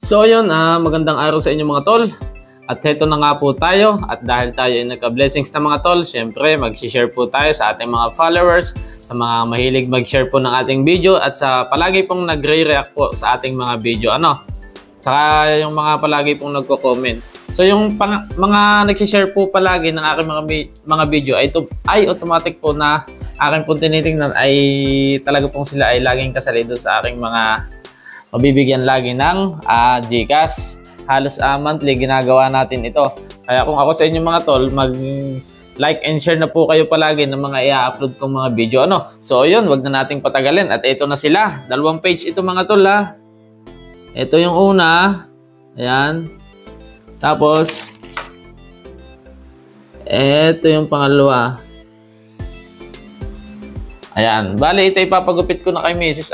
So yun, magandang araw sa inyo mga tol. At heto na nga po tayo. At dahil tayo ay nagka-blessings na mga tol, syempre mag-share po tayo sa ating mga followers, sa mga mahilig mag-share po ng ating video, at sa palagi pong nagre-react po sa ating mga video. Saka yung mga palagi pong nagko-comment. So yung mga nag-share po palagi ng aking mga video ay automatic po na aking pong tinitingnan ay talaga pong sila ay laging kasali doon sa aking mga mabibigyan lagi ng GCash. Halos monthly ginagawa natin ito. Kaya kung ako sa inyo mga tol, mag-like and share na po kayo palagi ng mga i-upload kong mga video. So yun, wag na nating patagalin. At ito na sila. 2 page ito mga tol ha. Ito yung una. Ayan. Tapos, ito yung pangalawa. Ayan. Bali, ito ipapagupit ko na kay Mrs.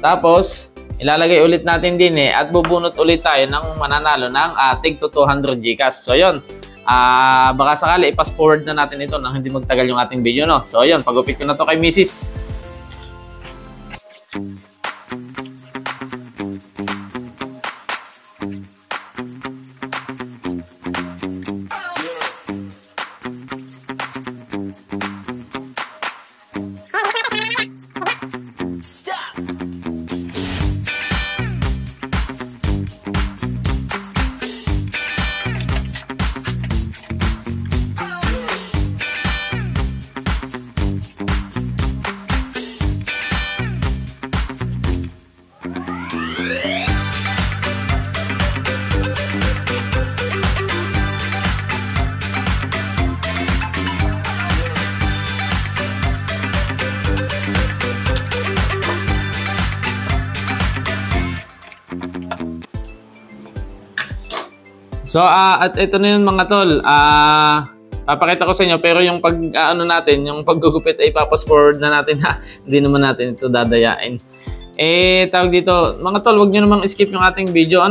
Tapos, ilalagay ulit natin din at bubunot ulit tayo ng mananalo ng tig 200 GCash. So yun, baka sakali i-fast forward na natin ito nang hindi magtagal yung ating video. So yun, pagupit ko na to kay Mrs. So, at ito na yun mga tol. Papakita ko sa inyo, pero yung natin, yung paggugupit ay papas forward na natin ha. Hindi naman natin ito dadayain. Tawag dito, mga tol, wag nyo namang skip yung ating video.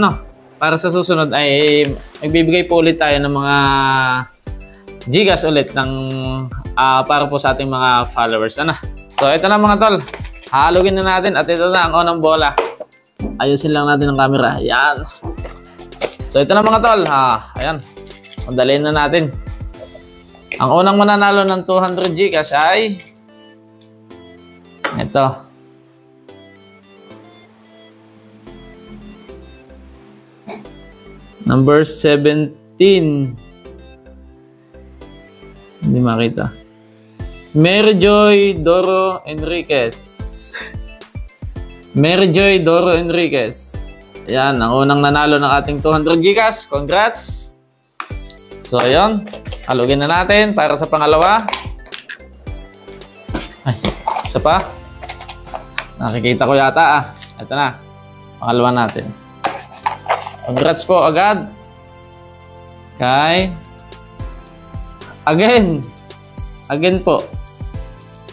Para sa susunod ay magbibigay po ulit tayo ng mga GCash ulit para po sa ating mga followers. So, ito na mga tol. Halugin na natin at ito na ang unang bola. Ayusin lang natin ang camera. Ayan. So ito na mga tol, ayan, madaliin na natin. Ang unang mananalo ng 200 GCash ay ito. Number 17. Hindi makita. Maryjoy Doro Enriquez. Maryjoy Doro Enriquez. Ayan, ang unang nanalo ng ating 200 GCash. Congrats! So, ayun. Halugin na natin para sa pangalawa. Ay, isa pa. Nakikita ko yata Ito na. Pangalawa natin. Congrats po agad. Okay. Again po.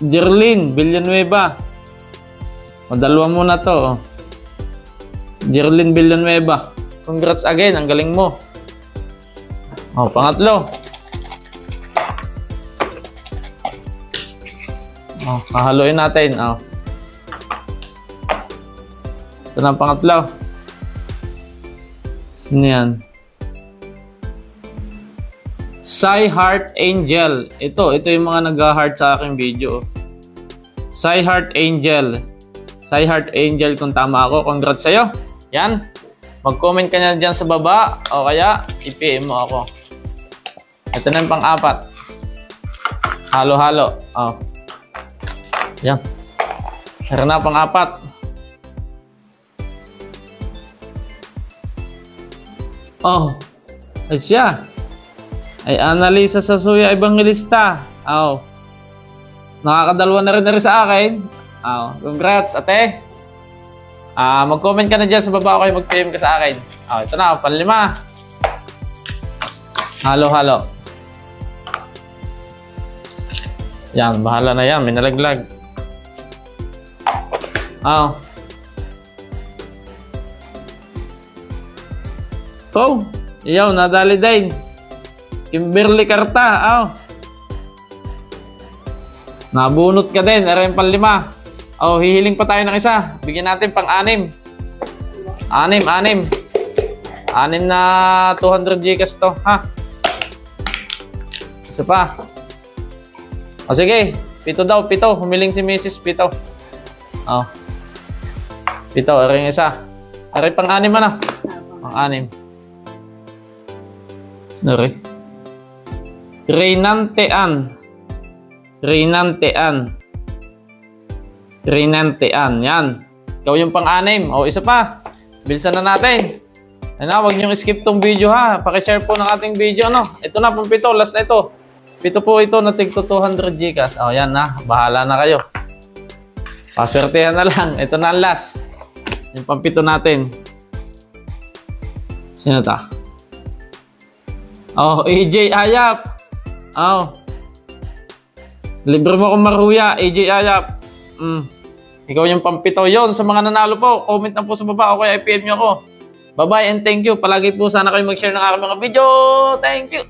Jerlyn Villanueva. Dalawa muna to. Jerlyn Villanueva. Congrats again. Ang galing mo. Pangatlo. Hahaluin natin. Ito na ang pangatlo. Sino yan? Sai Heart Angel. Ito yung mga nag-heart sa aking video. Sai Heart Angel. Sai Heart Angel, kung tama ako. Congrats sa'yo. Yan. Mag-comment ka na dyan sa baba o kaya i-PM mo ako. Ito na yung pang-apat. Halo-halo. Yan. Meron na pang-apat. Ay siya. Ay Annalisa Sasuya Evangelista. Nakakadalwa na rin sa akin. Congrats, ate. Mag-comment ka na dyan sa baba o kayo mag-PM ka sa akin. Ito na, panlima. Halo-halo. Yan, bahala na yan. May nalaglag. Iyaw, nadali din. Kimberly Carta. Nabunot ka din. Aray panlima. Hihiling pa tayo ng isa. Bigyan natin pang-anim. Anim. 6 na 200 Gcash to, ha? Isa pa. O sige, 7 daw, 7. Humiling si Mrs. 7. O. 7, rin isa. Rin pang-6 na. Pang-6. Sorry. Rinantean. Yan. Ikaw yung pang-6. O, isa pa. Bilisan na natin. Ano, huwag niyong skip tong video, ha. Pakishare po ng ating video, no. Ito na, pang 7. Last na ito. 7 po ito na tig 200 Gcash. O, yan na. Bahala na kayo. Paswertehan na lang. Ito na ang last. Yung pang 7 natin. Sino ta? Oh, AJ Ayap. Oh. Libre mo akong maruya, AJ Ayap. Ikaw yung pang 7 yun. Sa mga nanalo po, comment na po sa baba o kaya IPM nyo ako. Bye-bye and thank you. Palagi po sana kayo mag-share ng aking mga video. Thank you.